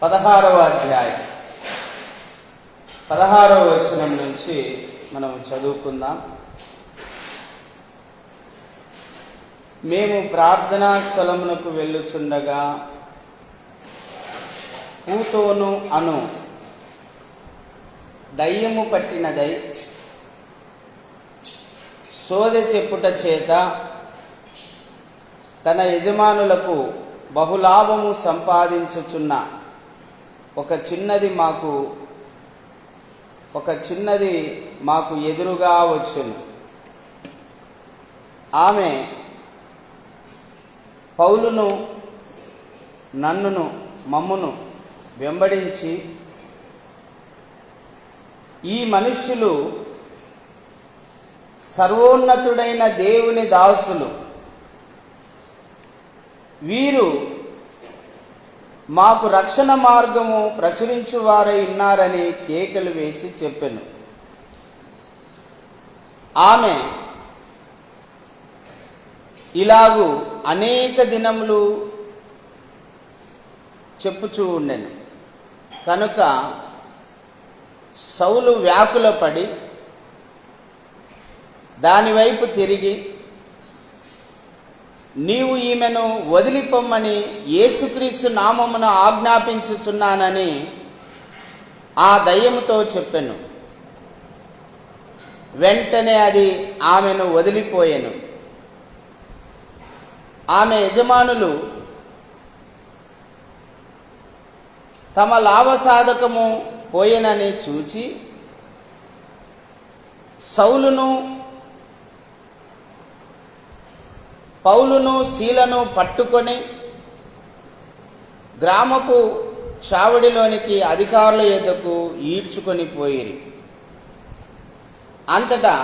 16వ అధ్యాయం 16వ వచనం నుంచి మనం చదువుకుందాం. మేము ప్రార్థనా స్థలమునకు వెళ్ళుచుండగా పూతోను అను దయ్యము పట్టినదై సోదె చెప్పుట చేత తన యజమానులకు బహులాభము సంపాదించుచున్న ఒక చిన్నది మాకు ఎదురుగా వచ్చెను. ఆమె పౌలును మమ్మును వెంబడించి, ఈ మనుష్యులు సర్వోన్నతుడైన దేవుని దాసులు, వీరు మాకు రక్షణ మార్గము ప్రచురించువారై ఉన్నారని కేకలు వేసి చెప్పెను. ఆమె ఇలాగు అనేక దినములు చెప్పుచూ ఉండెను. కనుక సౌలు వ్యాకులపడి దానివైపు తిరిగి, నీవు ఈమెను వదిలిపొమ్మని యేసుక్రీస్తు నామమున ఆజ్ఞాపించుచున్నానని ఆ దయ్యముతో చెప్పెను. వెంటనే అది ఆమెను వదిలిపోయెను. ఆమె యజమానులు తమ లాభసాధకము పోయెనని చూచి పౌలును శీలను పట్టుకొని గ్రామపు చావడిలోనికి అధికారుల యొద్దకు ఈడ్చుకొని పోయిరి. అంతటా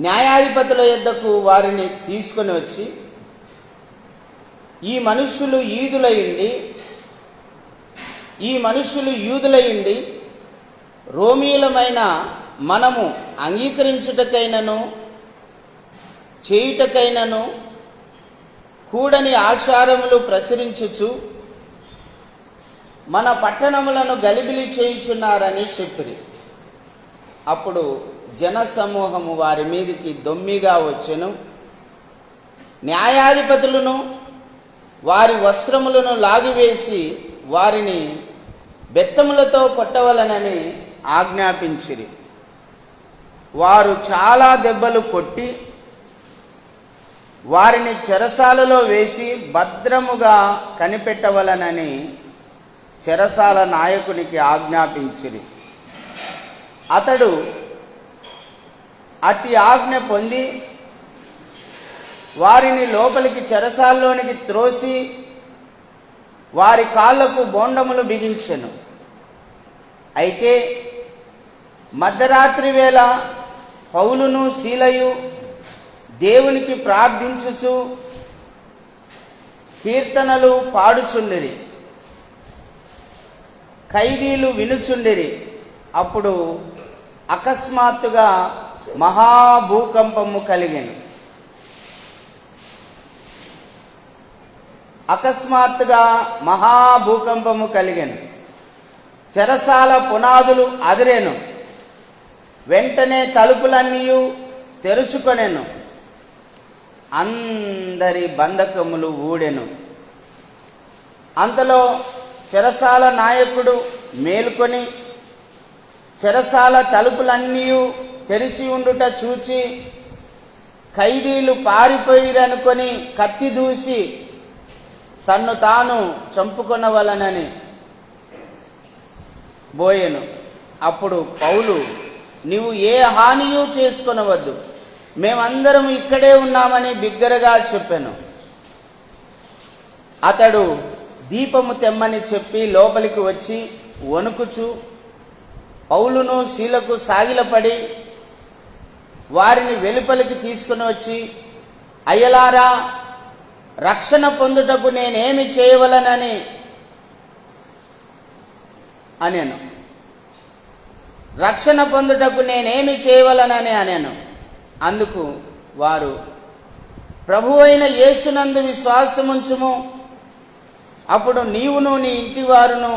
న్యాయాధిపతుల యొద్దకు వారిని తీసుకొని వచ్చి, ఈ మనుష్యులు యూదులయుండి రోమీయులమైన మనము అంగీకరించుటకైనను చేయుటకైనను కూడని ఆచారములు ప్రచురించుచు మన పట్టణములను గలిబిలి చేయుచున్నారని చెప్పిరి. అప్పుడు జనసమూహము వారి మీదికి దొమ్మిగా వచ్చెను. న్యాయాధిపతులను వారి వస్త్రములను లాగివేసి వారిని బెత్తములతో కొట్టవలనని ఆజ్ఞాపించిరి. వారు చాలా దెబ్బలు కొట్టి వారిని చెరసాలలో వేసి భద్రముగా కనిపెట్టవలనని చెరసాల నాయకునికి ఆజ్ఞాపించిరి. అతడు అట్టి ఆజ్ఞ పొంది వారిని లోపలికి చెరసాల్లోనికి త్రోసి వారి కాళ్లకు బోండములు బిగించెను. అయితే మధ్యరాత్రి వేళ పౌలును శీలయు దేవునికి ప్రార్థించుచు కీర్తనలు పాడుచుండిరి. ఖైదీలు వినుచుండిరి. అప్పుడు అకస్మాత్తుగా మహాభూకంపము కలిగెను. చెరసాల పునాదులు అదిరెను. వెంటనే తలుపులన్నీ తెరుచుకొనెను. అందరి బంధకములు ఊడెను. అంతలో చెరసాల నాయకుడు మేల్కొని చెరసాల తలుపులన్నీ తెరిచి ఉండుట చూచి, ఖైదీలు పారిపోయిరనుకొని కత్తి దూసి తన్ను తాను చంపుకొనవలనని బోయెను. అప్పుడు పౌలు, నీవు ఏ హానియూ చేసుకొనవద్దు, మేమందరం ఇక్కడే ఉన్నామని బిగ్గరగా చెప్పెను. అతడు దీపము తెమ్మని చెప్పి లోపలికి వచ్చి వణుకుచు పౌలును శీలకు సాగిలపడి వారిని వెలుపలికి తీసుకుని వచ్చి, అయ్యలారా, రక్షణ పొందుటకు నేనేమి చేయవలనని అనేను. అందుకు వారు, ప్రభువైన యేసునందు విశ్వాసముంచుము, అప్పుడు నీవును నీ ఇంటి వారును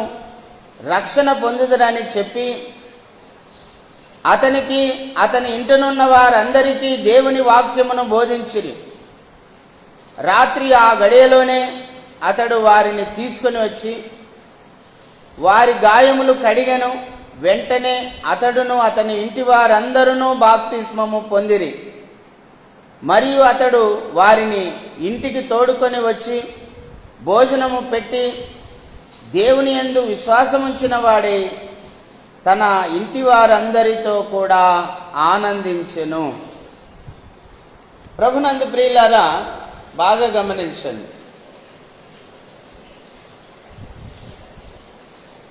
రక్షణ పొందుదరని చెప్పి అతనికి అతని ఇంటనున్న వారందరికీ దేవుని వాక్యమును బోధించిరి. రాత్రి ఆ గడియలోనే అతడు వారిని తీసుకుని వచ్చి వారి గాయములు కడిగెను. వెంటనే అతడును అతని ఇంటి వారందరూ బాప్తిస్మము పొందిరి. మరియు అతడు వారిని ఇంటికి తోడుకొని వచ్చి భోజనము పెట్టి దేవుని యందు విశ్వాసముంచిన వాడై తన ఇంటి వారందరితో కూడా ఆనందించెను. ప్రభునందు ప్రియులారా, బాగా గమనించండి.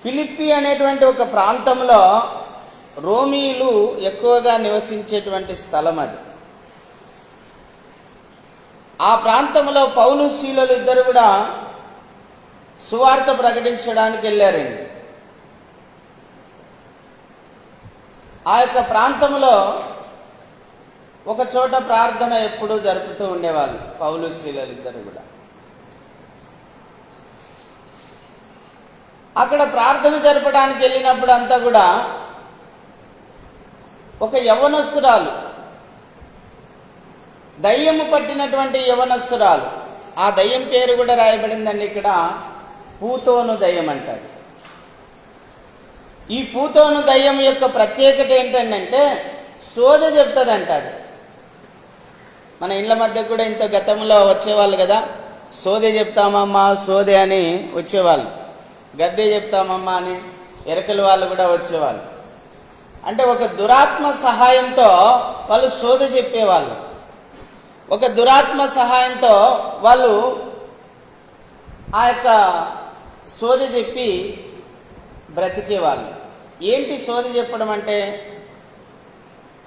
ఫిలిప్పి అనేటువంటి ఒక ప్రాంతంలో రోమీయులు ఎక్కువగా నివసించేటువంటి స్థలం అది. ఆ ప్రాంతంలో పౌలు శీలలు ఇద్దరు కూడా సువార్త ప్రకటించడానికి వెళ్ళారండి. ఆ యొక్క ప్రాంతంలో ఒక చోట ప్రార్థన ఎప్పుడూ జరుపుతూ ఉండేవాళ్ళు పౌలు శీలలు ఇద్దరు కూడా. అక్కడ ప్రార్థన జరపడానికి వెళ్ళినప్పుడు అంతా కూడా ఒక యవ్వనస్తురాలు, దయ్యము పట్టినటువంటి యవ్వనస్తురాలు, ఆ దయ్యం పేరు కూడా రాయబడిందండి ఇక్కడ, పూతోను దయ్యం అంటారు. ఈ పూతోను దయ్యం యొక్క ప్రత్యేకత ఏంటంటే సోద చెప్తుందంట. అది మన ఇళ్ళ మధ్య కూడా ఇంత గతంలో వచ్చేవాళ్ళు కదా, సోదే చెప్తామమ్మా సోదే అని వచ్చేవాళ్ళు, గద్దే చెప్తామమ్మా అని ఎరకల వాళ్ళు కూడా వచ్చేవాళ్ళు. అంటే ఒక దురాత్మ సహాయంతో వాళ్ళు సోద చెప్పేవాళ్ళు, ఒక దురాత్మ సహాయంతో వాళ్ళు ఆ యొక్క సోద చెప్పి బ్రతికేవాళ్ళు. ఏంటి సోద చెప్పడం అంటే,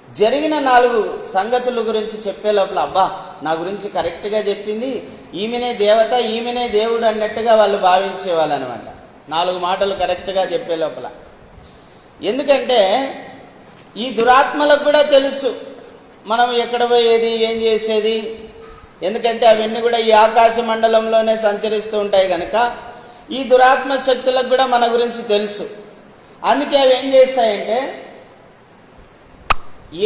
జరిగిన 4 సంగతుల గురించి చెప్పే లోపల అబ్బా నా గురించి కరెక్ట్గా చెప్పింది, ఈమెనే దేవత ఈమెనే దేవుడు అన్నట్టుగా వాళ్ళు భావించేవాళ్ళు అనమాట. 4 మాటలు కరెక్ట్గా చెప్పే లోపల. ఎందుకంటే ఈ దురాత్మలకు కూడా తెలుసు మనం ఎక్కడ పోయేది ఏం చేసేది, ఎందుకంటే అవన్నీ కూడా ఈ ఆకాశ మండలంలోనే సంచరిస్తూ ఉంటాయి కనుక ఈ దురాత్మ శక్తులకు కూడా మన గురించి తెలుసు. అందుకే అవి ఏం చేస్తాయంటే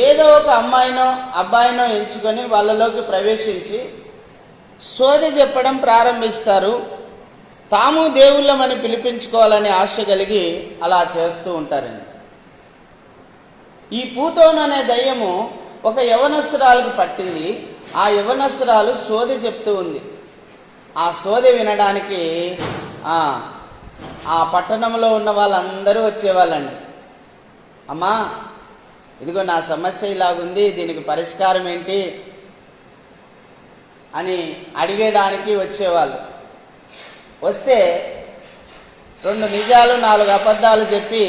ఏదో ఒక అమ్మాయినో అబ్బాయినో ఎంచుకొని వాళ్ళలోకి ప్రవేశించి సోది చెప్పడం ప్రారంభిస్తారు. తాము దేవుళ్ళమని పిలిపించుకోవాలనే ఆశ కలిగి అలా చేస్తూ ఉంటారండి. ఈ పూతోను అనే దయ్యము ఒక యవనస్తురాలకు పట్టింది. ఆ యవనస్తురాలు సోది చెప్తూ ఉంది. ఆ సోది వినడానికి ఆ పట్టణంలో ఉన్న వాళ్ళందరూ వచ్చేవాళ్ళండి. అమ్మా ఇదిగో నా సమస్య ఇలాగుంది, దీనికి పరిష్కారం ఏంటి అని అడిగేయడానికి వచ్చేవాళ్ళు. వస్తే 2 నిజాలు 4 అబద్ధాలు చెప్పి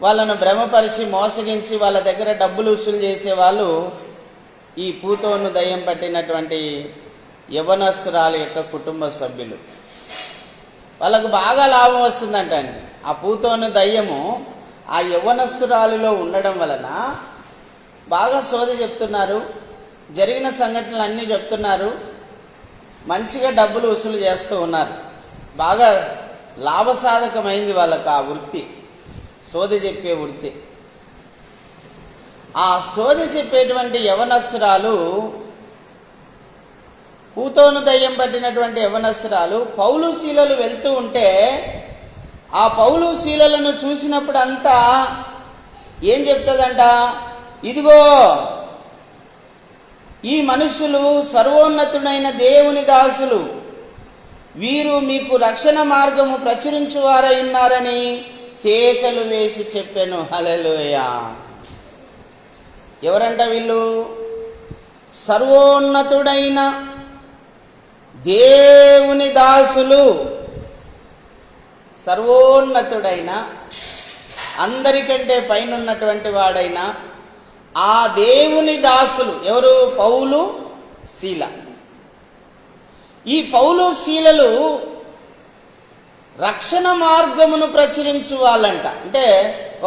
వాళ్ళను భ్రమపరిచి మోసగించి వాళ్ళ దగ్గర డబ్బులు వసూలు చేసేవాళ్ళు ఈ పూతోను దయ్యం పట్టినటువంటి యవనస్తురాలు యొక్క కుటుంబ సభ్యులు. వాళ్ళకు బాగా లాభం వస్తుందంట అండి. ఆ పూతోను దయ్యము ఆ యవ్వనస్తురాలిలో ఉండడం వలన బాగా సోది చెప్తున్నారు, జరిగిన సంఘటనలు అన్నీ చెప్తున్నారు, మంచిగా డబ్బులు వసూలు చేస్తూ ఉన్నారు. బాగా లాభసాధకమైంది వాళ్ళకు ఆ వృత్తి, సోది చెప్పే వృత్తి. ఆ సోది చెప్పేటువంటి యవనస్తురాలు, పూతోను దయ్యం పట్టినటువంటి యవనస్తురాలు పౌలు శీలలు వెళ్తూ ఉంటే ఆ పౌలు శీలలను చూసినప్పుడు అంతా ఏం చెప్తుందంట, ఇదిగో ఈ మనుషులు సర్వోన్నతుడైన దేవుని దాసులు, వీరు మీకు రక్షణ మార్గము ప్రచురించువారై ఉన్నారని కేకలు వేసి చెప్పాను. హల్లెలూయా. ఎవరంట వీళ్ళు? సర్వోన్నతుడైన దేవుని దాసులు. సర్వోన్నతుడైన, అందరికంటే పైన ఉన్నటువంటి వాడైన ఆ దేవుని దాసులు ఎవరు? పౌలు శీల. ఈ పౌలు శీలలు రక్షణ మార్గమును ప్రచురించు వాళ్ళంట. అంటే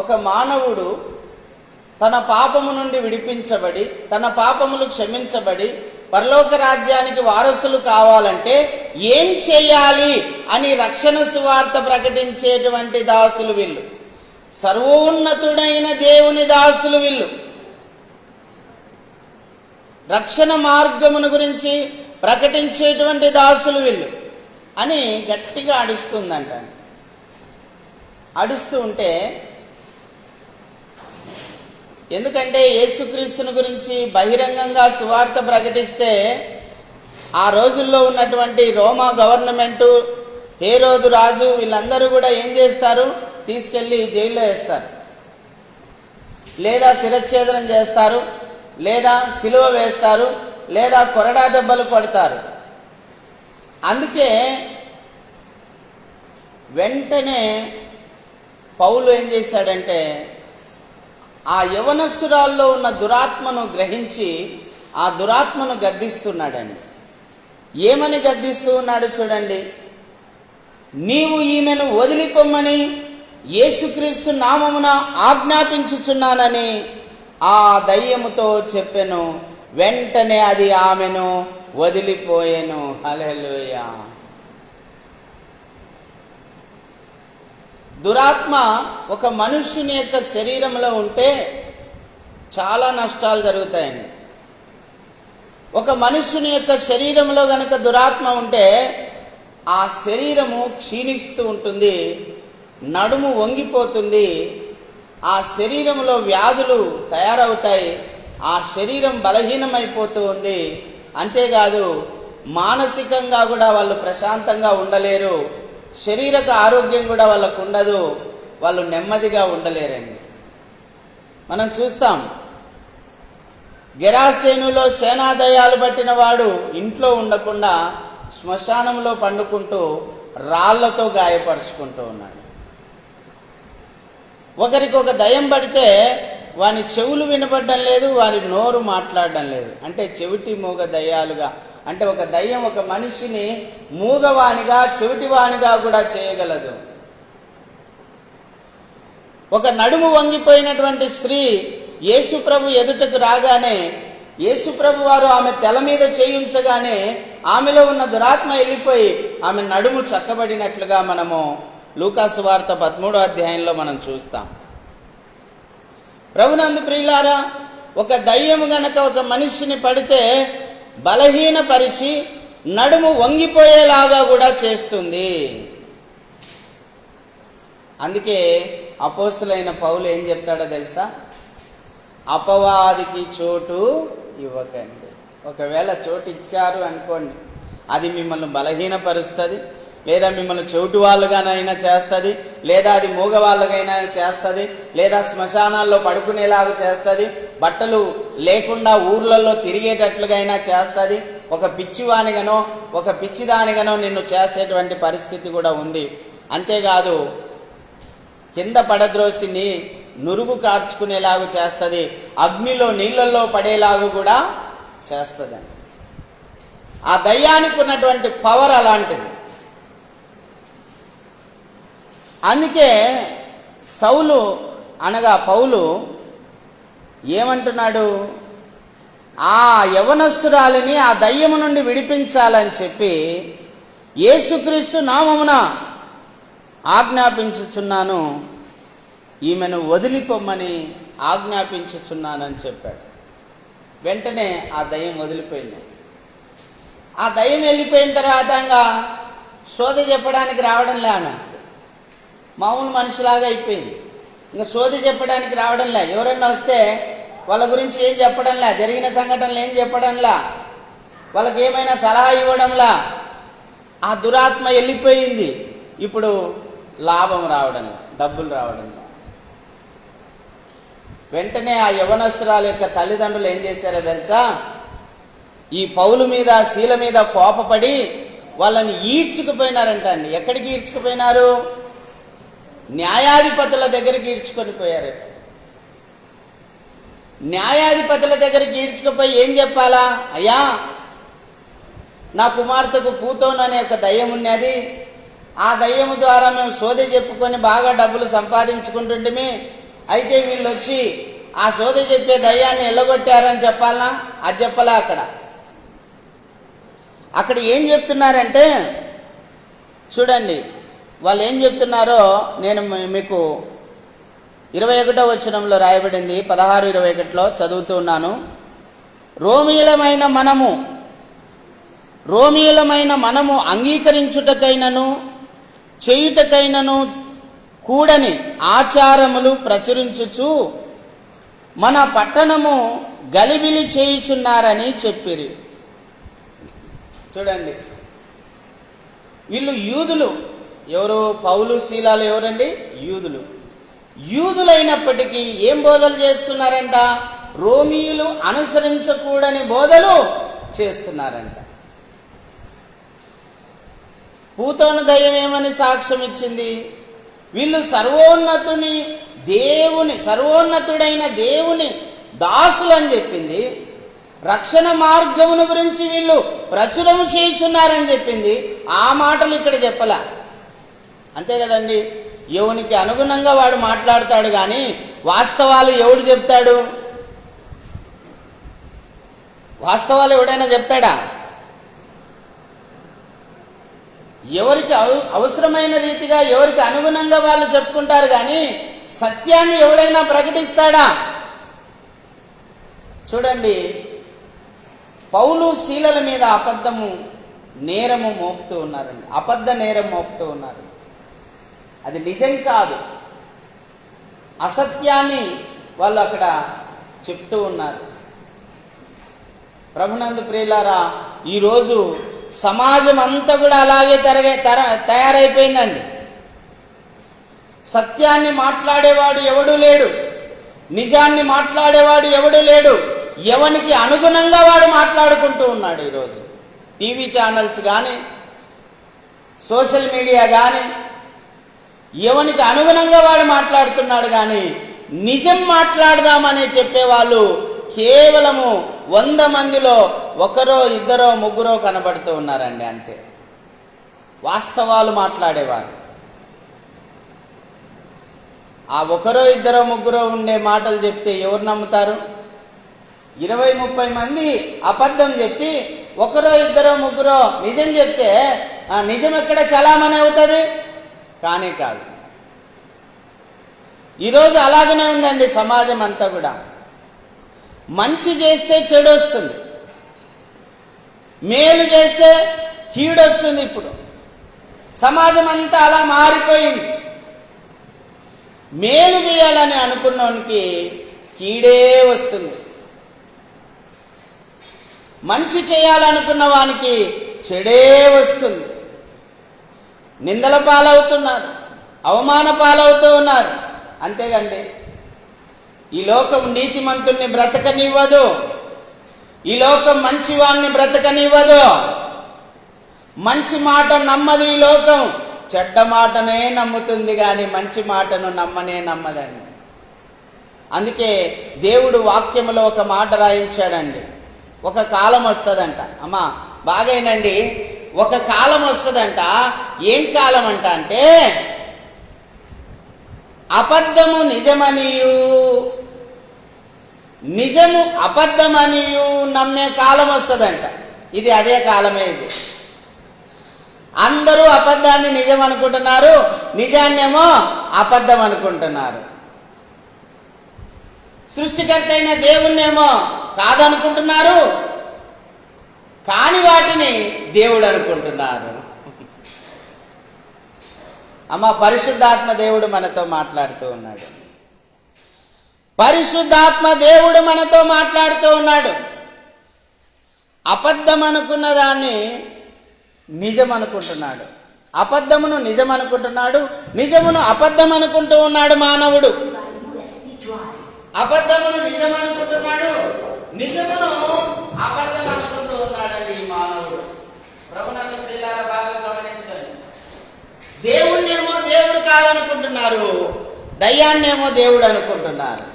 ఒక మానవుడు తన పాపము నుండి విడిపించబడి, తన పాపములు క్షమించబడి, పరలోక రాజ్యానికి వారసులు కావాలంటే ఏం చేయాలి అని రక్షణ సువార్త ప్రకటించేటువంటి దాసులు వీళ్ళు. సర్వోన్నతుడైన దేవుని దాసులు వీళ్ళు. రక్షణ మార్గమును గురించి ప్రకటించేటువంటి దాసులు వీళ్ళు అని గట్టిగా అడుస్తుందంట. అడుస్తూ ఉంటే, ఎందుకంటే యేసుక్రీస్తుని గురించి బహిరంగంగా సువార్త ప్రకటిస్తే ఆ రోజుల్లో ఉన్నటువంటి రోమా గవర్నమెంటు, హేరోదు రాజు వీళ్ళందరూ కూడా ఏం చేస్తారు, తీసుకెళ్ళి జైల్లో వేస్తారు, లేదా శిరచ్ఛేదనం చేస్తారు, లేదా సిలువ వేస్తారు, లేదా కొరడా దెబ్బలు కొడతారు. అందుకే వెంటనే పౌలు ఏం చేశాడంటే ఆ యవనస్తురాల్లో ఉన్న దురాత్మను గ్రహించి ఆ దురాత్మను గద్దిస్తున్నాడండి. ఏమని గద్దిస్తూ ఉన్నాడు చూడండి. నీవు ఈమెను వదిలిపోమ్మని యేసుక్రీస్తు నామమున ఆజ్ఞాపించుచున్నానని ఆ దయ్యముతో చెప్పెను. వెంటనే అది ఆమెను వదిలిపోయెను. హల్లెలూయా. దురాత్మ ఒక మనుష్యుని యొక్క శరీరంలో ఉంటే చాలా నష్టాలు జరుగుతాయండి. ఒక మనుష్యుని యొక్క శరీరంలో గనక దురాత్మ ఉంటే ఆ శరీరము క్షీణిస్తూ ఉంటుంది, నడుము వంగిపోతుంది, ఆ శరీరంలో వ్యాధులు తయారవుతాయి, ఆ శరీరం బలహీనమైపోతూ ఉంది. అంతేకాదు మానసికంగా కూడా వాళ్ళు ప్రశాంతంగా ఉండలేరు, శారీరక ఆరోగ్యం కూడా వాళ్ళకు ఉండదు, వాళ్ళు నెమ్మదిగా ఉండలేరండి. మనం చూస్తాం, గెరాసేనులో సేనాదయాలు పట్టిన వాడు ఇంట్లో ఉండకుండా శ్మశానంలో పండుకుంటూ రాళ్లతో గాయపరుచుకుంటూ ఉన్నాడు. ఒకరికి ఒక దయ్యం పడితే వాని చెవులు వినపడడం లేదు, వారి నోరు మాట్లాడడం లేదు. అంటే చెవిటి మూగ దయ్యాలుగా, అంటే ఒక దయ్యం ఒక మనిషిని మూగవానిగా చెవిటివానిగా కూడా చేయగలదు. ఒక నడుము వంగిపోయినటువంటి స్త్రీ యేసుప్రభు ఎదుటకు రాగానే యేసుప్రభు వారు ఆమె తల మీద చేయించగానే ఆమెలో ఉన్న దురాత్మ వెళ్ళిపోయి ఆమె నడుము చక్కబడినట్లుగా మనము లూకాసు వార్త 13వ అధ్యాయంలో మనం చూస్తాం. ప్రభునందు ప్రియులారా, ఒక దయ్యము గనక ఒక మనిషిని పడితే బలహీనపరిచి నడుము వంగిపోయేలాగా కూడా చేస్తుంది. అందుకే అపోస్తులైన పౌలు ఏం చెప్తాడో తెలుసా? అపవాదికి చోటు ఇవ్వకండి. ఒకవేళ చోటు ఇచ్చారు అనుకోండి, అది మిమ్మల్ని బలహీనపరుస్తుంది, లేదా మిమ్మల్ని చెవిటి వాళ్ళుగానైనా చేస్తుంది, లేదా అది మూగ వాళ్ళకైనా చేస్తుంది, లేదా శ్మశానాల్లో పడుకునేలాగా చేస్తుంది, బట్టలు లేకుండా ఊర్లలో తిరిగేటట్లుగా అయినా చేస్తుంది, ఒక పిచ్చివానిగానో ఒక పిచ్చిదానిగానో నిన్ను చేసేటువంటి పరిస్థితి కూడా ఉంది. అంతేకాదు కింద పడద్రోసిని నురుగు కార్చుకునేలాగా చేస్తుంది, అగ్నిలో నీళ్ళల్లో పడేలాగా కూడా చేస్తుంది. ఆ దయ్యానికి ఉన్నటువంటి పవర్ అలాంటిది. అందుకే సౌలు అనగా పౌలు ఏమంటున్నాడు? ఆ యవనస్తురాలిని ఆ దయ్యము నుండి విడిపించాలని చెప్పి యేసుక్రీస్తు నామమున ఆజ్ఞాపించుచున్నాను, ఈమెను వదిలిపోమ్మని ఆజ్ఞాపించుచున్నానని చెప్పాడు. వెంటనే ఆ దయ్యం వదిలిపోయింది. ఆ దయ్యం వెళ్ళిపోయిన తర్వాత ఇంకా సోద చెప్పడానికి రావడం లే, ఆమె మామూలు మనిషిలాగా అయిపోయింది. ఇంకా సోది చెప్పడానికి రావడంలే. ఎవరన్నా వస్తే వాళ్ళ గురించి ఏం చెప్పడంలా, జరిగిన సంఘటనలు ఏం చెప్పడంలా, వాళ్ళకి ఏమైనా సలహా ఇవ్వడంలా. ఆ దురాత్మ వెళ్ళిపోయింది. ఇప్పుడు లాభం రావడంలా, డబ్బులు రావడంలా. వెంటనే ఆ యవనస్తురాల యొక్క తల్లిదండ్రులు ఏం చేశారో తెలుసా? ఈ పౌలు మీద శీల మీద కోపపడి వాళ్ళని ఈడ్చుకుపోయినారంట అండి. ఎక్కడికి ఈడ్చుకుపోయినారు? న్యాయాధిపతుల దగ్గరికి ఈడ్చుకొని పోయారు. న్యాయాధిపతుల దగ్గరికి ఈడ్చుకుపోయి ఏం చెప్పాలా? అయ్యా, నా కుమార్తెకు పూతోను అనే ఒక దయ్యం ఉన్నది, ఆ దయ్యము ద్వారా మేము సోదె చెప్పుకొని బాగా డబ్బులు సంపాదించుకుంటుంటిమి, అయితే వీళ్ళు వచ్చి ఆ సోదె చెప్పే దయ్యాన్ని ఎల్లగొట్టారని చెప్పాలనా? అది చెప్పాలా? అక్కడ అక్కడ ఏం చెప్తున్నారంటే చూడండి, వాళ్ళు ఏం చెప్తున్నారో నేను మీకు 21వ వచనంలో రాయబడింది, 16-21లో చదువుతూ ఉన్నాను. రోమీయులమైన మనము అంగీకరించుటకైనను చేయుటకైనను కూడని ఆచారములు ప్రచురించుచు మన పట్టణము గలిబిలి చేయుచున్నారని చెప్పిరి. చూడండి, వీళ్ళు యూదులు. ఎవరు? పౌలు శీలాలు ఎవరండి? యూదులు. యూదులైనప్పటికీ ఏం బోధలు చేస్తున్నారంట? రోమీయులు అనుసరించకూడని బోధలు చేస్తున్నారంట. పూతోను దయ్యం ఏమని సాక్ష్యం ఇచ్చింది? వీళ్ళు సర్వోన్నతుడైన దేవుని దాసులని చెప్పింది. రక్షణ మార్గమును గురించి వీళ్ళు ప్రచురము చేయుచున్నారని చెప్పింది. ఆ మాటలు ఇక్కడ చెప్పలా. అంతే కదండి, ఎవనికి అనుగుణంగా వాడు మాట్లాడతాడు, కానీ వాస్తవాలు ఎవడు చెప్తాడు? వాస్తవాలు ఎవడైనా చెప్తాడా? ఎవరికి అవసరమైన రీతిగా ఎవరికి అనుగుణంగా వాళ్ళు చెప్పుకుంటారు, కానీ సత్యాన్ని ఎవడైనా ప్రకటిస్తాడా? చూడండి, పౌలు శీలల మీద నేరము మోపుతూ ఉన్నారండి. అబద్ధ నేరం మోపుతూ ఉన్నారు. అది నిజం కాదు, అసత్యాన్ని వాళ్ళు అక్కడ చెప్తూ ఉన్నారు. ప్రభునందు ప్రియులారా, ఈరోజు సమాజం అంతా కూడా అలాగే తయారైపోయిందండి. సత్యాన్ని మాట్లాడేవాడు ఎవడూ లేడు, నిజాన్ని మాట్లాడేవాడు ఎవడూ లేడు. ఎవనికి అనుగుణంగా వాడు మాట్లాడుకుంటూ ఉన్నాడు. ఈరోజు టీవీ ఛానల్స్ కానీ సోషల్ మీడియా కానీ ఎవనికి అనుగుణంగా వాడు మాట్లాడుతున్నాడు, కానీ నిజం మాట్లాడదామని చెప్పేవాళ్ళు కేవలము 100 మందిలో ఒకరో ఇద్దరో ముగ్గురో కనబడుతూ ఉన్నారండి. అంతే వాస్తవాలు మాట్లాడేవారు. ఆ ఒకరో ఇద్దరో ముగ్గురో ఉండే మాటలు చెప్తే ఎవరు నమ్ముతారు? 20-30 మంది అబద్ధం చెప్పి ఒకరో ఇద్దరో ముగ్గురో నిజం చెప్తే ఆ నిజం ఎక్కడ చలామణి అవుతుంది? కానీ కాదు. ఈరోజు అలాగనే ఉందండి సమాజం అంతా కూడా. మంచి చేస్తే చెడు వస్తుంది, మేలు చేస్తే కీడు వస్తుంది. ఇప్పుడు సమాజం అంతా అలా మారిపోయింది. మేలు చేయాలని అనుకున్నోనికి కీడే వస్తుంది, మంచి చేయాలనుకున్న వానికి చెడే వస్తుంది. నిందల పాలవుతున్నారు, అవమాన పాలవుతూ ఉన్నారు. అంతేగాండి, ఈ లోకం నీతిమంతుణ్ణి బ్రతకనివ్వదు, ఈ లోకం మంచివాణ్ణి బ్రతకనివ్వదు. మంచి మాట నమ్మదు ఈ లోకం, చెడ్డ మాటనే నమ్ముతుంది, కానీ మంచి మాటను నమ్మదండి. అందుకే దేవుడు వాక్యములో ఒక మాట రాయించాడండి. ఒక కాలం వస్తుందంట. అమ్మా బాగైనండి, ఒక కాలం వస్తుందంట. ఏం కాలం అంట అంటే అబద్ధము నిజమనియు నిజము అబద్ధమనియు నమ్మే కాలం వస్తుందంట. ఇది అదే కాలమే. ఇది అందరూ అబద్ధాన్ని నిజం అనుకుంటున్నారు, నిజాన్నేమో అబద్ధం అనుకుంటున్నారు. సృష్టికర్త అయిన దేవుణ్ణేమో కాదనుకుంటున్నారు, కాని వాటిని దేవుడు అనుకుంటున్నారు. అమ్మ, పరిశుద్ధాత్మ దేవుడు మనతో మాట్లాడుతూ ఉన్నాడు. పరిశుద్ధాత్మ దేవుడు మనతో మాట్లాడుతూ ఉన్నాడు. అబద్ధం అనుకున్న దాన్ని నిజం అనుకుంటున్నాడు, అబద్ధమును నిజం అనుకుంటున్నాడు, నిజమును అబద్ధం అనుకుంటూ ఉన్నాడు మానవుడు. అబద్ధమును నిజం అనుకుంటున్నాడు, నిజమును అబద్ధం అనుకుంటూ ఉన్నాడండి ఈ మానవుడు. ప్రభునందు ప్రియులారా, బాగా గమనించండి. దేవుణ్ణేమో దేవుడు కాదనుకుంటున్నారు, దయ్యాన్నేమో దేవుడు అనుకుంటున్నారు.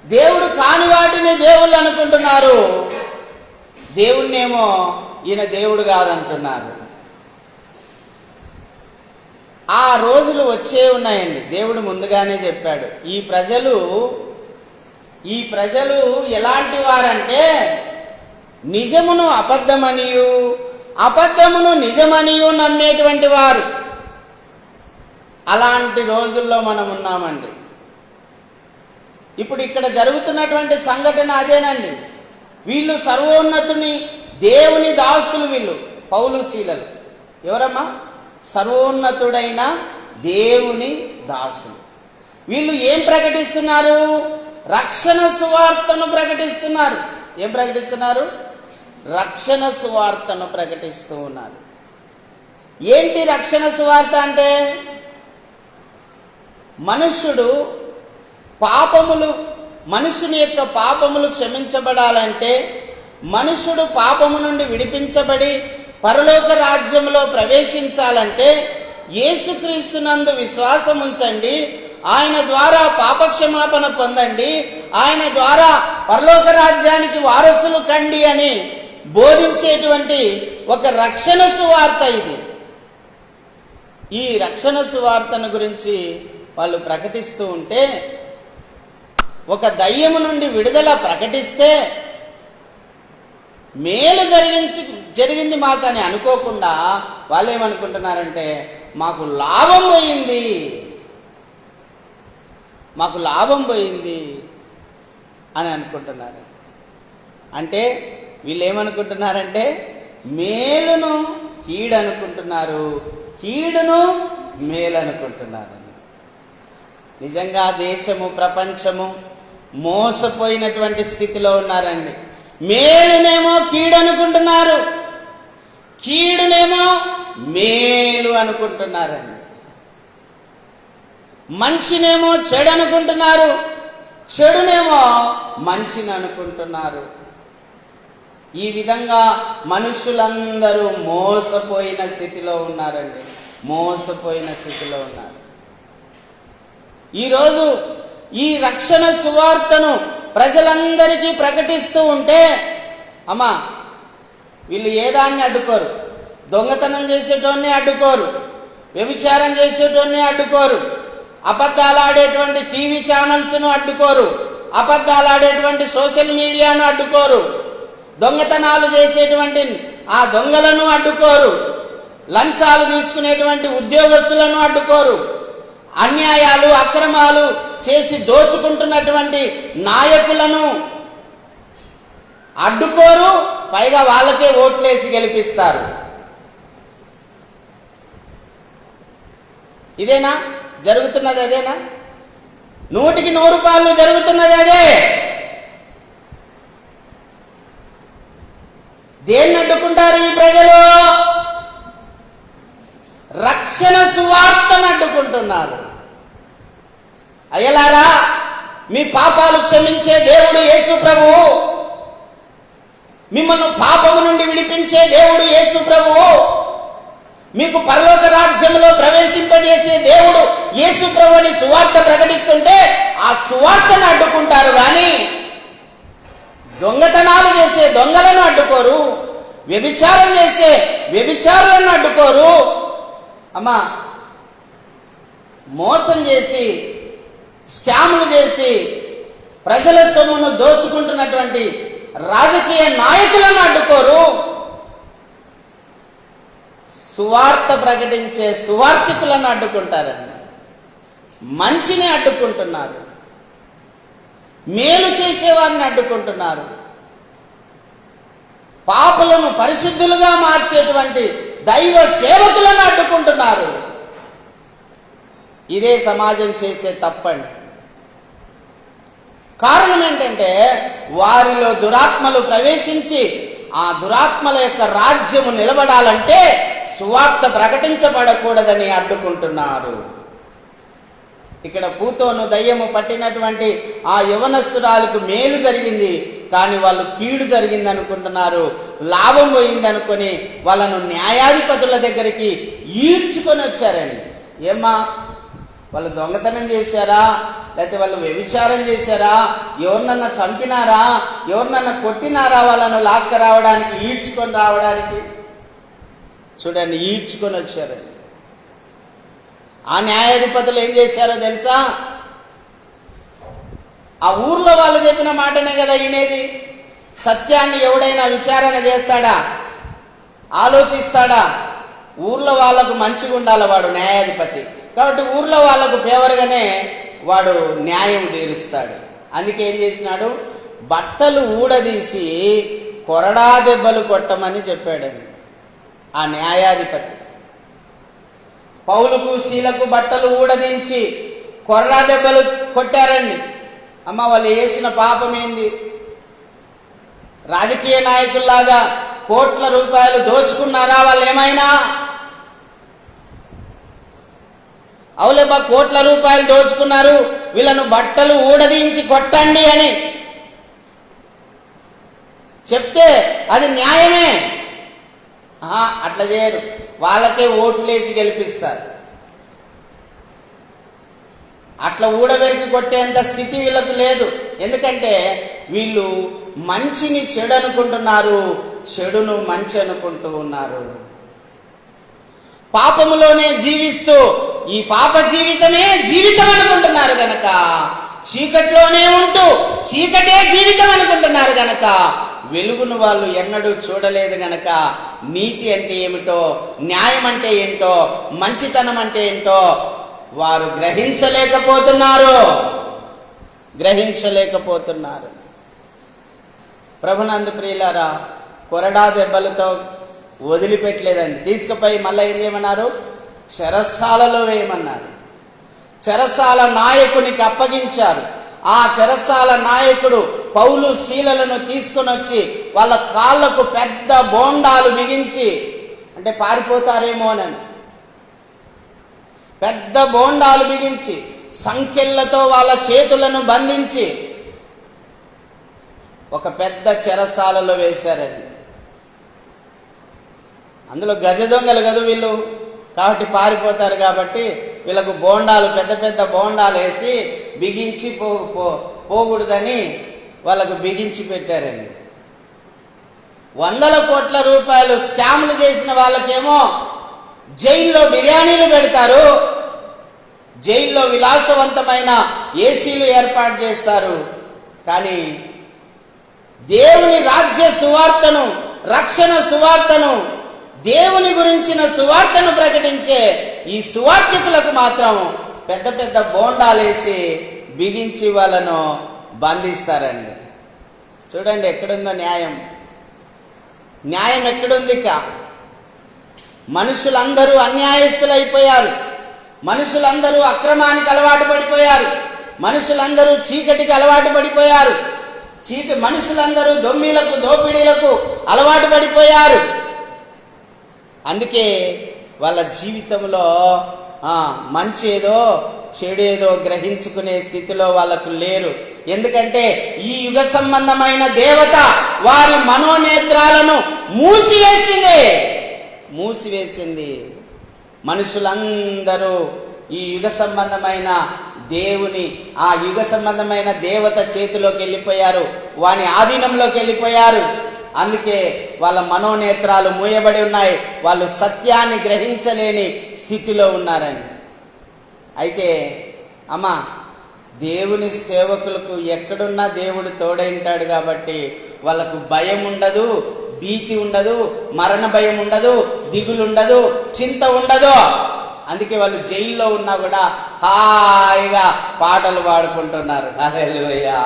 దేవుడు కాని వాటిని దేవుళ్ళు అనుకుంటున్నారు, దేవుణ్ణేమో ఈయన దేవుడు కాదంటున్నారు. ఆ రోజులు వచ్చే ఉన్నాయండి. దేవుడు ముందుగానే చెప్పాడు. ఈ ప్రజలు ఎలాంటి వారంటే నిజమును అబద్ధమనియు అబద్ధమును నిజమనియు నమ్మేటువంటి వారు. అలాంటి రోజుల్లో మనం ఉన్నామండి. ఇప్పుడు ఇక్కడ జరుగుతున్నటువంటి సంఘటన అదేనండి. వీళ్ళు సర్వోన్నతుని దేవుని దాసులు, వీళ్ళు పౌలు శీలలు. ఎవరమ్మా? సర్వోన్నతుడైన దేవుని దాసులు. వీళ్ళు ఏం ప్రకటిస్తున్నారు? రక్షణ సువార్తను ప్రకటిస్తున్నారు. ఏం ప్రకటిస్తున్నారు? రక్షణ సువార్తను ప్రకటిస్తూ ఉన్నారు. ఏంటి రక్షణ సువార్త అంటే? మనుషుని యొక్క పాపములు క్షమించబడాలంటే, మనుషుడు పాపము నుండి విడిపించబడి పరలోక రాజ్యంలో ప్రవేశించాలంటే యేసుక్రీస్తునందు విశ్వాసం ఉంచండి, ఆయన ద్వారా పాపక్షమాపణ పొందండి, ఆయన ద్వారా పరలోక రాజ్యానికి వారసులు కండి అని బోధించేటువంటి ఒక రక్షణ సువార్త ఇది. ఈ రక్షణ సువార్తను గురించి వాళ్ళు ప్రకటిస్తూ ఉంటే, ఒక దయ్యము నుండి విడుదల ప్రకటిస్తే మేలు జరిగింది మాకు అని అనుకోకుండా వాళ్ళు ఏమనుకుంటున్నారంటే, మాకు లాభం పోయింది అని అనుకుంటున్నారు. అంటే వీళ్ళు ఏమనుకుంటున్నారంటే, మేలును కీడు అనుకుంటున్నారు, కీడును మేలు అనుకుంటున్నారు. నిజంగా దేశము ప్రపంచము మోసపోయినటువంటి స్థితిలో ఉన్నారండి. మేలునేమో కీడు అనుకుంటున్నారు, కీడునేమో మేలు అనుకుంటున్నారండి. మంచినేమో చెడు అనుకుంటున్నారు, చెడునేమో మంచిని అనుకుంటున్నారు. ఈ విధంగా మనుషులందరూ మోసపోయిన స్థితిలో ఉన్నారండి. మోసపోయిన స్థితిలో ఉన్నారు. ఈరోజు ఈ రక్షణ సువార్తను ప్రజలందరికీ ప్రకటిస్తూ ఉంటే, అమ్మా వీళ్ళు ఏదాన్ని అడ్డుకోరు. దొంగతనం చేసేటోన్ని అడ్డుకోరు, వ్యభిచారం చేసేటోన్ని అడ్డుకోరు, అబద్ధాలు ఆడేటువంటి టీవీ ఛానల్స్ను అడ్డుకోరు, అబద్ధాలు ఆడేటువంటి సోషల్ మీడియాను అడ్డుకోరు, దొంగతనాలు చేసేటువంటి ఆ దొంగలను అడ్డుకోరు, లంచాలు తీసుకునేటువంటి ఉద్యోగస్తులను అడ్డుకోరు, అన్యాయాలు అక్రమాలు చేసి దోచుకుంటున్నటువంటి నాయకులను అడ్డుకోరు, పైగా వాళ్ళకే ఓట్లేసి గెలిపిస్తారు. ఇదేనా జరుగుతున్నది? అదేనా? 100కి 100 జరుగుతున్నది అదే. దేన్ని అడ్డుకుంటారు ఈ ప్రజలు? రక్షణ సువార్తను అడ్డుకుంటున్నారు. అయ్యలారా, మీ పాపాలు క్షమించే దేవుడు యేసు ప్రభువు, మిమ్మల్ని పాపము నుండి విడిపించే దేవుడు యేసు ప్రభువు, మీకు పరలోక రాజ్యంలో ప్రవేశింపజేసే దేవుడు యేసు ప్రభు అని సువార్త ప్రకటిస్తుంటే ఆ సువార్తను అడ్డుకుంటారు. కానీ దొంగతనాలు చేసే దొంగలను అడ్డుకోరు, వ్యభిచారం చేసే వ్యభిచారులను అడ్డుకోరు. అమ్మా మోసం చేసి స్కాములు చేసి ప్రజల సొమ్మును దోచుకుంటున్నటువంటి రాజకీయ నాయకులను అడ్డుకోరు. సువార్త ప్రకటించే సువార్థికులను అడ్డుకుంటారండి. మంచిని అడ్డుకుంటున్నారు, మేలు చేసేవారిని అడ్డుకుంటున్నారు, పాపులను పరిశుద్ధులుగా మార్చేటువంటి దైవ సేవకులను అడ్డుకుంటున్నారు. ఇదే సమాజం చేసే తప్పండి. కారణం ఏంటంటే, వారిలో దురాత్మలు ప్రవేశించి ఆ దురాత్మల యొక్క రాజ్యము నిలబడాలంటే సువార్త ప్రకటించబడకూడదని అడ్డుకుంటున్నారు. ఇక్కడ పూతోను దయ్యము పట్టినటువంటి ఆ యవనస్తురాలకు మేలు జరిగింది, కానీ వాళ్ళు కీడు జరిగింది అనుకుంటున్నారు. లాభం పోయింది అనుకొని వాళ్ళను న్యాయాధిపతుల దగ్గరికి ఈడ్చుకొని వచ్చారండి. ఏమ్మా, వాళ్ళు దొంగతనం చేశారా, లేకపోతే వాళ్ళు వ్యభిచారం చేశారా, ఎవరినన్నా చంపినారా, ఎవరినన్నా కొట్టినారా, వాళ్ళను లాక్క రావడానికి, ఈడ్చుకొని రావడానికి? చూడండి, ఈడ్చుకొని వచ్చారండి. ఆ న్యాయాధిపతులు ఏం చేశారో తెలుసా? ఆ ఊర్లో వాళ్ళు చెప్పిన మాటనే కదా వినేది. సత్యాన్ని ఎవడైనా విచారణ చేస్తాడా, ఆలోచిస్తాడా? ఊర్లో వాళ్ళకు మంచిగా ఉండాలి వాడు న్యాయాధిపతి, కాబట్టి ఊర్లో వాళ్ళకు ఫేవర్గానే వాడు న్యాయం తీరుస్తాడు. అందుకే ఏం చేసినాడు, బట్టలు ఊడదీసి కొరడా దెబ్బలు కొట్టమని చెప్పాడండి ఆ న్యాయాధిపతి. పౌలుకు శీలకు బట్టలు ఊడదించి కొరడా దెబ్బలు కొట్టారండి. అమ్మ, వాళ్ళు చేసిన పాపం ఏంది? రాజకీయ నాయకుల్లాగా కోట్ల రూపాయలు దోచుకున్నారా వాళ్ళు ఏమైనా? అవులేబా, కోట్ల రూపాయలు దోచుకున్నారు, వీళ్ళను బట్టలు ఊడదీంచి కొట్టండి అని చెప్తే అది న్యాయమే? అట్లా చేయరు, వాళ్ళకే ఓట్లేసి గెలిపిస్తారు. అట్లా ఊడబెరికి కొట్టేంత స్థితి వీళ్ళకు లేదు. ఎందుకంటే వీళ్ళు మంచిని చెడు అనుకుంటున్నారు, చెడును మంచి అనుకుంటూ ఉన్నారు. పాపములోనే జీవిస్తూ ఈ పాప జీవితమే జీవితం అనుకుంటున్నారు గనక, చీకట్లోనే ఉంటూ చీకటే జీవితం అనుకుంటున్నారు గనక, వెలుగును వాళ్ళు ఎన్నడూ చూడలేదు గనక, నీతి అంటే ఏమిటో, న్యాయం అంటే ఏంటో, మంచితనం అంటే ఏంటో వారు గ్రహించలేకపోతున్నారు. ప్రభునందు ప్రియులారా, కొరడా దెబ్బలతో వదిలిపెట్టలేదండి. తీసుకుపోయి మళ్ళీ ఏం చేయమన్నారు? చెరసాలలో వేయమన్నారు. చెరసాల నాయకునికి అప్పగించారు. ఆ చెరసాల నాయకుడు పౌలు శీలలను తీసుకుని వచ్చి వాళ్ళ కాళ్ళకు పెద్ద బోండాలు బిగించి, అంటే పారిపోతారేమోనని పెద్ద బోండాలు బిగించి, సంకెళ్లతో వాళ్ళ చేతులను బంధించి ఒక పెద్ద చెరసాలలో వేశారండి. అందులో గజ దొంగలు కదా వీళ్ళు, కాబట్టి పారిపోతారు. కాబట్టి వీళ్ళకు బోండాలు, పెద్ద పెద్ద బోండాలు వేసి బిగించి పోకూడదని వాళ్ళకు బిగించి పెట్టారండి. 100 కోట్ల రూపాయలు స్కామ్లు చేసిన వాళ్ళకేమో జైల్లో బిర్యానీలు పెడతారు, జైల్లో విలాసవంతమైన ఏసీలు ఏర్పాటు చేస్తారు. కానీ దేవుని రాజ్య సువార్తను, రక్షణ సువార్తను, దేవుని గురించిన సువార్తను ప్రకటించే ఈ సువార్తికులకు మాత్రం పెద్ద పెద్ద బోండాలేసి బిగించి వాళ్ళను బంధిస్తారండి. చూడండి ఎక్కడుందో న్యాయం. న్యాయం ఎక్కడుంది? మనుషులందరూ అన్యాయస్తులైపోయారు, మనుషులందరూ అక్రమానికి అలవాటు పడిపోయారు, మనుషులందరూ చీకటికి అలవాటు పడిపోయారు, మనుషులందరూ దొమ్మిలకు దోపిడీలకు అలవాటు పడిపోయారు. అందుకే వాళ్ళ జీవితంలో మంచేదో చెడేదో గ్రహించుకునే స్థితిలో వాళ్ళకు లేరు. ఎందుకంటే ఈ యుగ సంబంధమైన దేవత వారి మనోనేత్రాలను మూసివేసింది. మనుషులందరూ ఈ యుగ సంబంధమైన దేవుని, ఆ యుగ సంబంధమైన దేవత చేతిలోకి వెళ్ళిపోయారు, వాని ఆధీనంలోకి వెళ్ళిపోయారు. అందుకే వాళ్ళ మనోనేత్రాలు మూయబడి ఉన్నాయి, వాళ్ళు సత్యాన్ని గ్రహించలేని స్థితిలో ఉన్నారని. అయితే అమ్మ, దేవుని సేవకులకు ఎక్కడున్నా దేవుడు తోడైంటాడు కాబట్టి వాళ్ళకు భయం ఉండదు, భీతి ఉండదు, మరణ భయం ఉండదు, దిగులు ఉండదు, చింత ఉండదు. అందుకే వాళ్ళు జైల్లో ఉన్నా కూడా హాయిగా పాటలు పాడుకుంటున్నారు. హల్లెలూయా.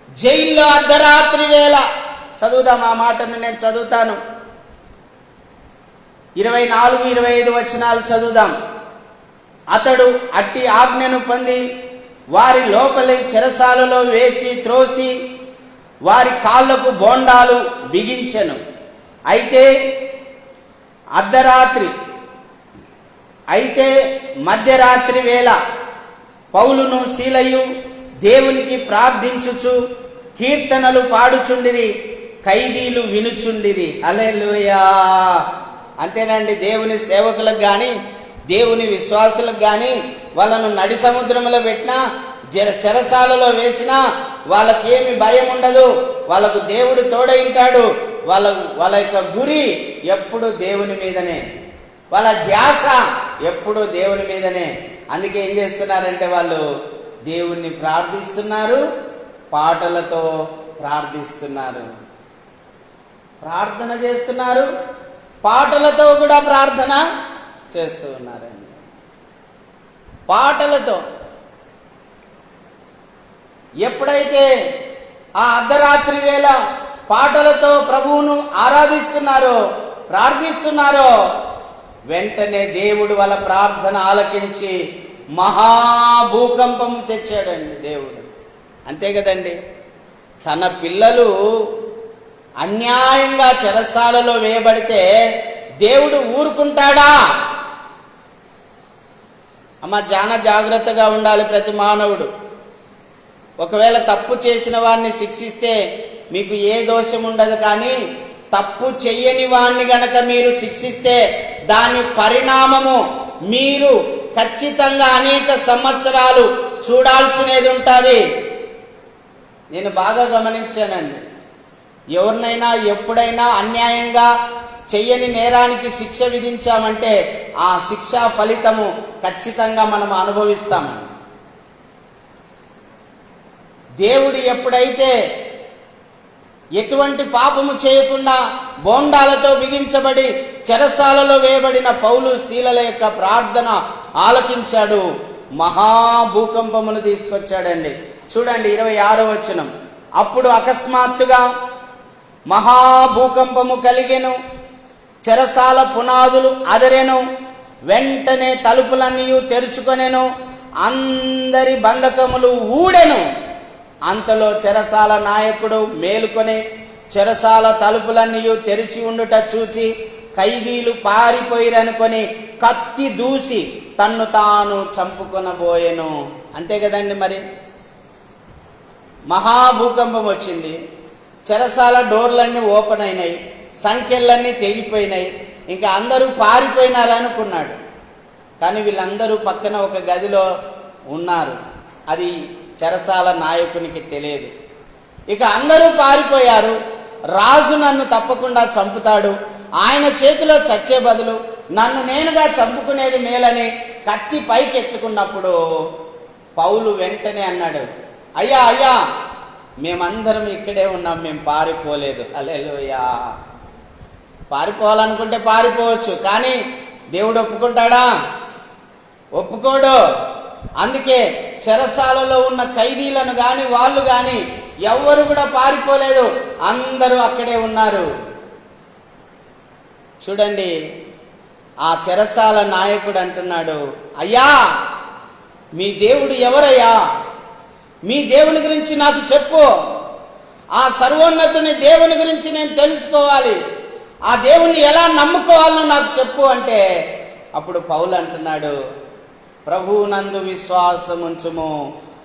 జైల్లో అర్ధరాత్రి వేళ చదువుదాం, ఆ మాటను నేను చదువుతాను. 24, 25 వచనాలు చదువుదాం. అతడు అట్టి ఆజ్ఞను పొంది వారి లోపలి చెరసాలలో వేసి త్రోసి వారి కాళ్లకు బోండాలు బిగించెను. అయితే మధ్యరాత్రి వేళ పౌలును శీలయు దేవునికి ప్రార్థించుచు కీర్తనలు పాడుచుండిరి, ఖైదీలు వినుచుండిరి. హల్లెలూయా. అంతేనండి, దేవుని సేవకులకు కానీ దేవుని విశ్వాసులకు కానీ వాళ్ళను నడి సముద్రంలో పెట్టినా, చెరసాలలో వేసినా వాళ్ళకేమి భయం ఉండదు. వాళ్ళకు దేవుడు తోడైంటాడు. వాళ్ళ యొక్క గురి ఎప్పుడు దేవుని మీదనే, వాళ్ళ ధ్యాస ఎప్పుడు దేవుని మీదనే. అందుకే ఏం చేస్తున్నారంటే వాళ్ళు దేవుణ్ణి ప్రార్థిస్తున్నారు, పాటలతో ప్రార్థిస్తున్నారు, ప్రార్థన చేస్తున్నారు, పాటలతో కూడా ప్రార్థన చేస్తూ ఉన్నారండి. పాటలతో ఎప్పుడైతే ఆ అర్ధరాత్రి వేళ పాటలతో ప్రభువును ఆరాధిస్తున్నారో, ప్రార్థిస్తున్నారో, వెంటనే దేవుడు వాళ్ళ ప్రార్థన ఆలకించి మహాభూకంపం తెచ్చాడండి దేవుడు. అంతే కదండి, తన పిల్లలు అన్యాయంగా చెరసాలలో వేయబడితే దేవుడు ఊరుకుంటాడా? అమ్మ, జాగ్రత్తగా ఉండాలి ప్రతి మానవుడు. ఒకవేళ తప్పు చేసిన వాడిని శిక్షిస్తే మీకు ఏ దోషం ఉండదు, కానీ తప్పు చెయ్యని వాడిని గనక మీరు శిక్షిస్తే దాని పరిణామము మీరు ఖచ్చితంగా అనేక సంవత్సరాలు చూడాల్సినది ఉంటుంది. నేను బాగా గమనించానండి, ఎవరినైనా ఎప్పుడైనా అన్యాయంగా చెయ్యని నేరానికి శిక్ష విధించామంటే ఆ శిక్షా ఫలితము ఖచ్చితంగా మనం అనుభవిస్తామని. దేవుడు ఎప్పుడైతే ఎటువంటి పాపము చేయకుండా బోండాలతో బిగించబడి చెరసాలలో వేయబడిన పౌలు శీలల యొక్క ప్రార్థన ఆలకించాడు, మహాభూకంపమును తీసుకొచ్చాడండి. చూడండి 26వ వచనం. అప్పుడు అకస్మాత్తుగా మహాభూకంపము కలిగెను, చెరసాల పునాదులు అదరెను, వెంటనే తలుపులన్నీ తెరుచుకొనెను, అందరి బంధకములు ఊడెను. అంతలో చెరసాల నాయకుడు మేలుకొని చెరసాల తలుపులన్నీ తెరిచి ఉండుట చూచి ఖైదీలు పారిపోయిరనుకొని కత్తి దూసి తన్ను తాను చంపుకొనబోయెను. అంతే కదండి, మరి మహాభూకంపం వచ్చింది, చెరసాల డోర్లన్నీ ఓపెన్ అయినాయి, సంఖ్యలన్నీ తెగిపోయినాయి, ఇంకా అందరూ పారిపోయినారనుకున్నాడు. కానీ వీళ్ళందరూ పక్కన ఒక గదిలో ఉన్నారు, అది చెరసాల నాయకునికి తెలియదు. ఇక అందరూ పారిపోయారు. రాజు నన్ను తప్పకుండా చంపుతాడు, ఆయన చేతిలో చచ్చే బదులు నన్ను నేనుగా చంపుకునేది మేలని కత్తి పైకి ఎత్తుకున్నప్పుడు పౌలు వెంటనే అన్నాడు, అయ్యా అయ్యా, మేమందరం ఇక్కడే ఉన్నాం, మేము పారిపోలేదు. హల్లెలూయా. పారిపోవాలనుకుంటే పారిపోవచ్చు, కానీ దేవుడు ఒప్పుకుంటాడా? ఒప్పుకోడు. అందుకే చెరసాలలో ఉన్న ఖైదీలను గాని వాళ్ళు గాని ఎవ్వరు కూడా పారిపోలేదు, అందరూ అక్కడే ఉన్నారు. చూడండి, ఆ చెరసాల నాయకుడు అంటున్నాడు, అయ్యా, మీ దేవుడు ఎవరయ్యా? మీ దేవుని గురించి నాకు చెప్పు. ఆ సర్వోన్నతుని దేవుని గురించి నేను తెలుసుకోవాలి, ఆ దేవుణ్ణి ఎలా నమ్ముకోవాలో నాకు చెప్పు అంటే అప్పుడు పౌలు అంటున్నాడు, ప్రభువునందు విశ్వాసం ఉంచుము,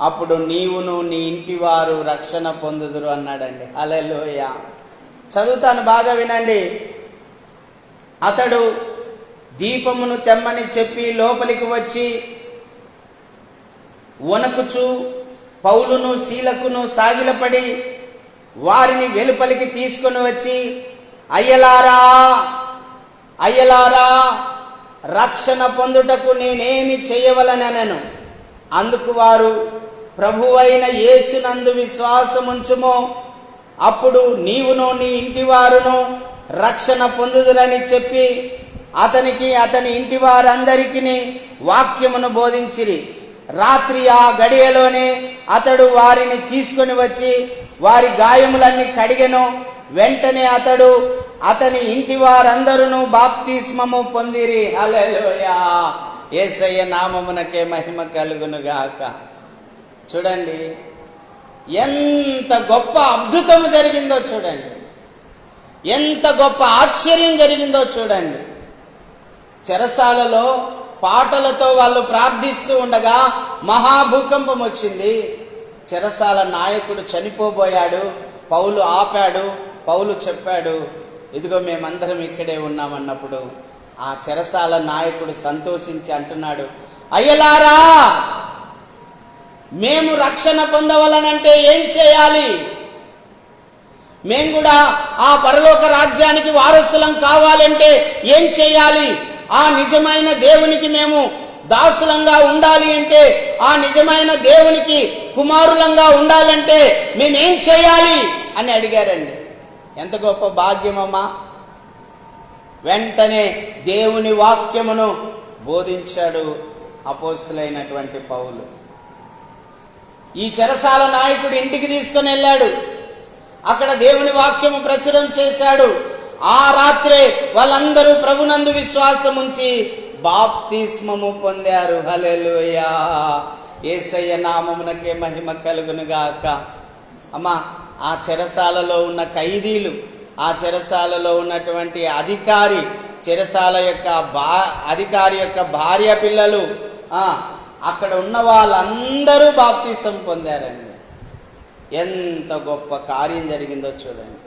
అప్పుడు నీవును నీ ఇంటి వారు రక్షణ పొందుదురు అన్నాడండి. హల్లెలూయా. చదువుతాను, బాగా వినండి. అతడు దీపమును తెమ్మని చెప్పి లోపలికి వచ్చి వణకుచు పౌలును శీలకును సాగిలపడి వారిని వెలుపలికి తీసుకొని వచ్చి, అయ్యలారా అయ్యలారా, రక్షణ పొందుటకు నేనేమి చేయవలనెను. అందుకు వారు, ప్రభువైన యేసునందు విశ్వాసముంచుము, అప్పుడు నీవును నీ ఇంటి వారును రక్షణ పొందుదురని చెప్పి అతనికి అతని ఇంటి వారందరికీ వాక్యమును బోధించిరి. రాత్రి ఆ గడియలోనే అతడు వారిని తీసుకొని వచ్చి వారి గాయములన్నీ కడిగెను. వెంటనే అతడు అతని ఇంటి వారందరూ బాప్తిస్మము పొందిరి. హల్లెలూయా. యేసయ్య నామమునకే మహిమ కలుగును గాక. చూడండి, ఎంత గొప్ప అద్భుతము జరిగిందో చూడండి, ఎంత గొప్ప ఆశ్చర్యం జరిగిందో చూడండి. చెరసాలలో పాటలతో వాళ్ళు ప్రార్థిస్తూ ఉండగా మహాభూకంపం వచ్చింది. చెరసాల నాయకుడు చనిపోబోయాడు. పౌలు ఆపాడు. పౌలు చెప్పాడు, ఇదిగో మేమందరం ఇక్కడే ఉన్నామన్నప్పుడు ఆ చెరసాల నాయకుడు సంతోషించి అంటున్నాడు, అయ్యలారా, మేము రక్షణ పొందవలనంటే ఏం చేయాలి? మేము కూడా ఆ పరలోక రాజ్యానికి వారసులం కావాలంటే ఏం చేయాలి? ఆ నిజమైన దేవునికి మేము దాసులంగా ఉండాలి అంటే, ఆ నిజమైన దేవునికి కుమారులంగా ఉండాలంటే మేమేం చేయాలి అని అడిగారండి. ఎంత గొప్ప భాగ్యమమ్మా! వెంటనే దేవుని వాక్యమును బోధించాడు అపోస్తలుడైనటువంటి పౌలు. ఈ చెరసాల నాయకుడు ఇంటికి తీసుకొని వెళ్ళాడు. అక్కడ దేవుని వాక్యము ప్రచురం చేశాడు. ఆ రాత్రే వాళ్ళందరూ ప్రభునందు విశ్వాసం ఉంచి బాప్తిస్మము పొందారు. హల్లెలూయా! యేసయ్య నామమునకే మహిమ కలుగును గాక. అమ్మా, ఆ చెరసాలలో ఉన్న ఖైదీలు, ఆ చెరసాలలో ఉన్నటువంటి అధికారి, చెరసాల యొక్క అధికారి యొక్క భార్య పిల్లలు, అక్కడ ఉన్న వాళ్ళందరూ బాప్తిసం పొందారండి. ఎంత గొప్ప కార్యం జరిగిందో చూడండి.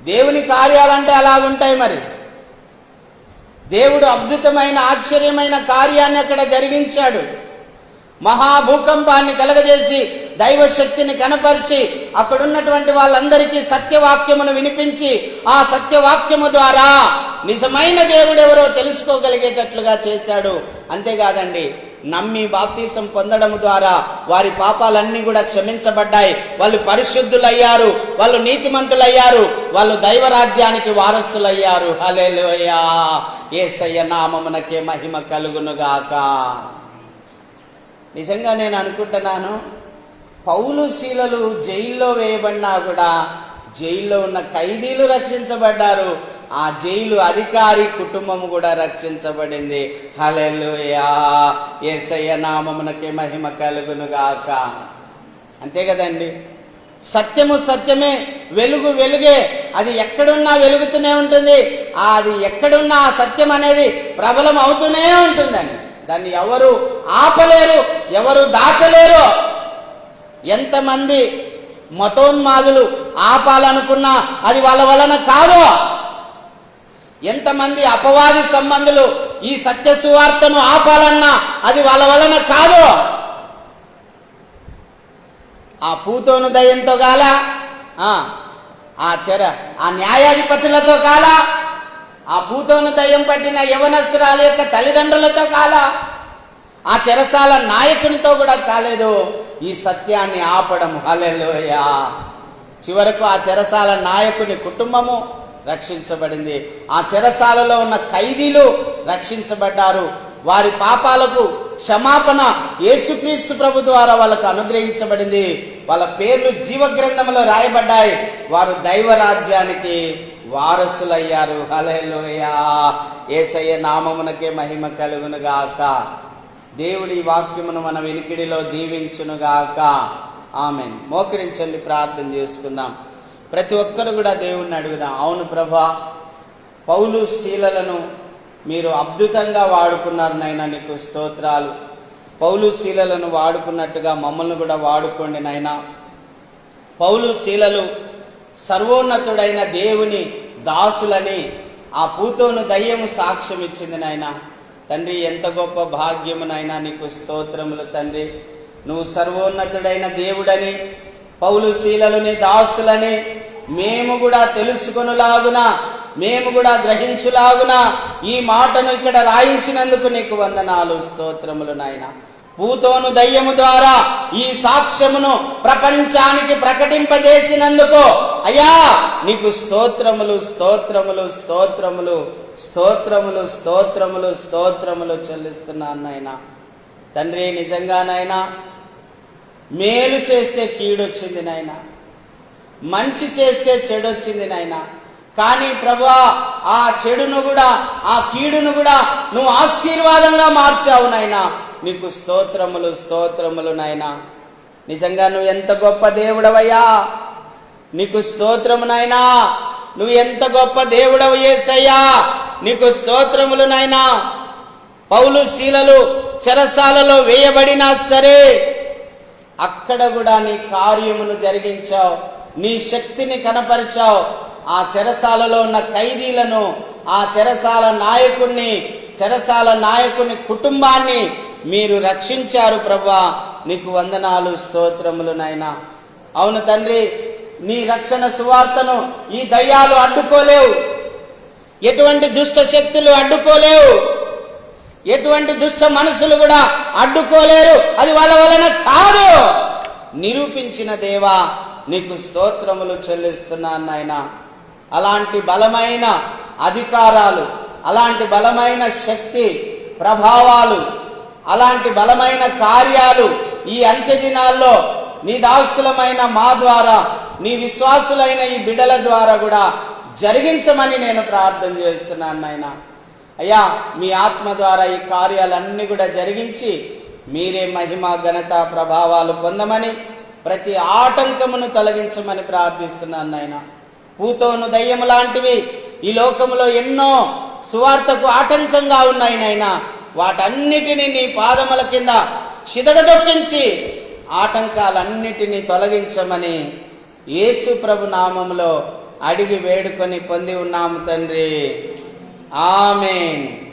దేవుని కార్యాలంటే అలాగుంటాయి. మరి దేవుడు అద్భుతమైన ఆశ్చర్యమైన కార్యాన్ని అక్కడ జరిగించాడు. మహాభూకంపాన్ని కలగజేసి దైవశక్తిని కనపరిచి అక్కడున్నటువంటి వాళ్ళందరికీ సత్యవాక్యమును వినిపించి ఆ సత్యవాక్యము ద్వారా నిజమైన దేవుడు ఎవరో తెలుసుకోగలిగేటట్లుగా చేశాడు. అంతేకాదండి, నమ్మి బాప్తిసం పొందడం ద్వారా వారి పాపాలన్నీ కూడా క్షమించబడ్డాయి. వాళ్ళు పరిశుద్ధులయ్యారు, వాళ్ళు నీతిమంతులయ్యారు, వాళ్ళు దైవరాజ్యానికి వారసులయ్యారు. హల్లెలూయా! యేసయ్య నామమునకే మహిమ కలుగునుగాక. నిజంగా నేను అనుకుంటున్నాను, పౌలు శీలలు జైల్లో వేయబడినా కూడా జైల్లో ఉన్న ఖైదీలు రక్షించబడ్డారు. ఆ జైలు అధికారి కుటుంబం కూడా రక్షించబడింది. హల్లెలూయా! యేసయ్య నామమునకే మహిమ కలుగునుగాక. అంతే కదండి. సత్యము సత్యమే, వెలుగు వెలుగే. అది ఎక్కడున్నా వెలుగుతూనే ఉంటుంది. అది ఎక్కడున్నా ఆ సత్యం అనేది ప్రబలం అవుతూనే ఉంటుందండి. దాన్ని ఎవరు ఆపలేరు, ఎవరు దాచలేరు. ఎంతమంది మతోన్మాదులు ఆపాలనుకున్నా అది వాళ్ళ వలన కాదు. ఎంతమంది అపవాది సంబంధులు ఈ సత్య సువార్తను ఆపాలన్నా అది వాళ్ళ వలన కాదు. ఆ పూతోను దయ్యంతో కాల, ఆ న్యాయాధిపతులతో కాల, ఆ పూతోను దయ్యం పట్టిన యవనస్తురాల యొక్క తల్లిదండ్రులతో కాల, ఆ చెరసాల నాయకునితో కూడా కాలేదు ఈ సత్యాన్ని ఆపడం. హల్లెలూయా! చివరకు ఆ చెరసాల నాయకుని కుటుంబము రక్షించబడింది. ఆ చెరసాలలో ఉన్న ఖైదీలు రక్షించబడ్డారు. వారి పాపాలకు క్షమాపణ యేసుక్రీస్తు ప్రభు ద్వారా వాళ్ళకు అనుగ్రహించబడింది. వాళ్ళ పేర్లు జీవగ్రంథంలో రాయబడ్డాయి. వారు దైవరాజ్యానికి వారసులయ్యారు. హల్లెలూయా! యేసయ్య నామమునకే మహిమ కలుగునుగాక. దేవుడి వాక్యమును మన వినికిడిలో దీవించునుగాక. ఆమేన్. మోకరించండి, ప్రార్థన చేసుకుందాం. ప్రతి ఒక్కరు కూడా దేవుణ్ణి అడుగుదాం. అవును ప్రభా, పౌలు శీలలను మీరు అద్భుతంగా వాడుకున్నారు నైనా, నీకు స్తోత్రాలు. పౌలు శీలలను వాడుకున్నట్టుగా మమ్మల్ని కూడా వాడుకోండి నైనా. పౌలు శీలలు సర్వోన్నతుడైన దేవుని దాసులని ఆ పూతోను దయ్యము సాక్ష్యం ఇచ్చింది నాయనా. తండ్రి, ఎంత గొప్ప భాగ్యమునైనా నీకు స్తోత్రములు తండ్రి. నువ్వు సర్వోన్నతుడైన దేవుడని, పౌలు శీలలుని దాసులని మేము కూడా తెలుసుకొనులాగున, మేము కూడా గ్రహించులాగున ఈ మాటను ఇక్కడ రాయించినందుకు నీకు వందనాలు, స్తోత్రములు నాయనా. పూతోను దయ్యము ద్వారా ఈ సాక్ష్యమును ప్రపంచానికి ప్రకటింపజేసినందుకు అయ్యా నీకు స్తోత్రములు, స్తోత్రములు, స్తోత్రములు, స్తోత్రములు, స్తోత్రములు, స్తోత్రములు చెల్లిస్తున్నాను నాయనా. తండ్రి, నిజంగానైనా మేలు చేస్తే కీడొచ్చింది నాయనా, మంచి చేస్తే చెడొచ్చింది నాయనా. కానీ ప్రభువా, ఆ చెడును కూడా, ఆ కీడును కూడా నువ్వు ఆశీర్వాదంగా మార్చావు నాయనా. నీకు స్తోత్రములు, స్తోత్రములు నాయనా. నిజంగా నువ్వు ఎంత గొప్ప దేవుడవయ్యా, నీకు స్తోత్రము నాయనా. నువ్వు ఎంత గొప్ప దేవుడవు యేసయ్యా, నీకు స్తోత్రములు నాయనా. పౌలు శీలలు చెరసాలలో వేయబడినా సరే అక్కడ కూడా నీ కార్యమును జరిగించావు, నీ శక్తిని కనపరిచావు. ఆ చెరసాలలో ఉన్న ఖైదీలను, ఆ చెరసాల నాయకుని కుటుంబాన్ని మీరు రక్షించారు ప్రభువా. నీకు వందనాలు, స్తోత్రములు నాయనా. అవును తండ్రి, నీ రక్షణ సువార్తను ఈ దయ్యాలు అడ్డుకోలేవు, ఎటువంటి దుష్ట శక్తులు అడ్డుకోలేవు, ఎటువంటి దుష్ట మనసులు కూడా అడ్డుకోలేరు. అది వాళ్ళ వలన కాదు. నిరూపించిన దేవా, నీకు స్తోత్రములు చెల్లిస్తున్నాను నాయనా. అలాంటి బలమైన అధికారాలు, అలాంటి బలమైన శక్తి ప్రభావాలు, అలాంటి బలమైన కార్యాలు ఈ అంత్య దినాల్లో నీ దాసులమైన మా ద్వారా, నీ విశ్వాసులైన ఈ బిడ్డల ద్వారా కూడా జరిగించమని నేను ప్రార్థన చేస్తున్నాను నాయనా. అయ్యా, మీ ఆత్మ ద్వారా ఈ కార్యాలన్నీ కూడా జరిగించి మీరే మహిమ, ఘనత, ప్రభావాలు పొందమని, ప్రతి ఆటంకమును తొలగించమని ప్రార్థిస్తున్నాను నాయనా. పూతోను దయ్యము లాంటివి ఈ లోకములో ఎన్నో సువార్తకు ఆటంకంగా ఉన్నాయి నాయనా. వాటన్నిటినీ నీ పాదముల కింద చిదగదొక్కించి ఆటంకాలన్నిటినీ తొలగించమని యేసు ప్రభు నామములో అడిగి వేడుకొని పొంది ఉన్నాము తండ్రి. ఆమేన్.